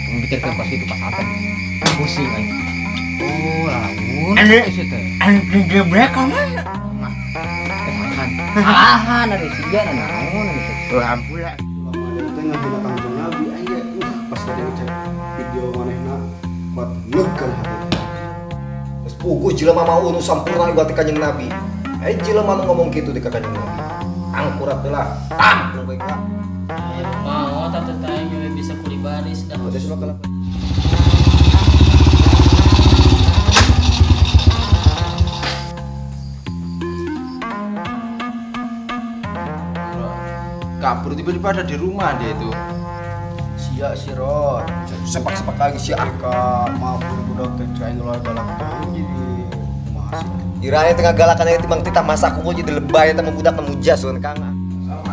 Memikirkan pas itu pas apa? Pusing aja. Oh, lawan. Anjing geblek mana? Salahan ada tiga naon Oh, ampun lah. Itu ngabila kanjeng Nabi aja. Pas tadi ngecek video manehna buat legan hati. Terus puguh jelema mau nu sampurna iwati kanjeng Nabi. Jelema nu ngomong kitu di ka kanjeng Nabi. Angkurat teh lah. Tam baik lah. Mau tante tanya bisa kuli baris dah. Udah sudah kalah. Kabur tiba-tiba ada di rumah dia itu. Sia si Ron. Sepak-sepak lagi si Aka mabur budak teh cain galak jadi masih. Irane tengah galakan aya timbang titah masak kuku jadi lebay eta budak memujas sun Kang.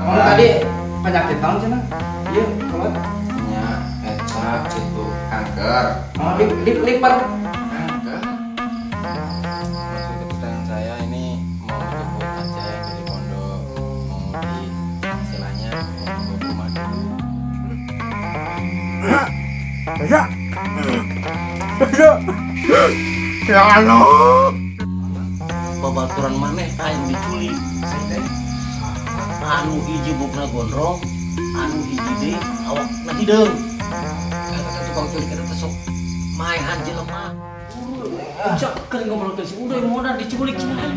Oh, tadi penyakit naon cenah? Ieu kalau Ya, eta itu kanker. oh di liver. Kanker. Maksud kedatangan saya ini mau jemput aja yang dari pondok, mau di istilahnya mau jemput rumah dulu. Ya anu. Babaturan maneh aing diculik. Anu hiji bukna gondrong, anu hiji deui awakna hideung. Kata tukang culik eta teh sok maehan jelema. Cak keur ngobrol teh si udah modal diculik cenah.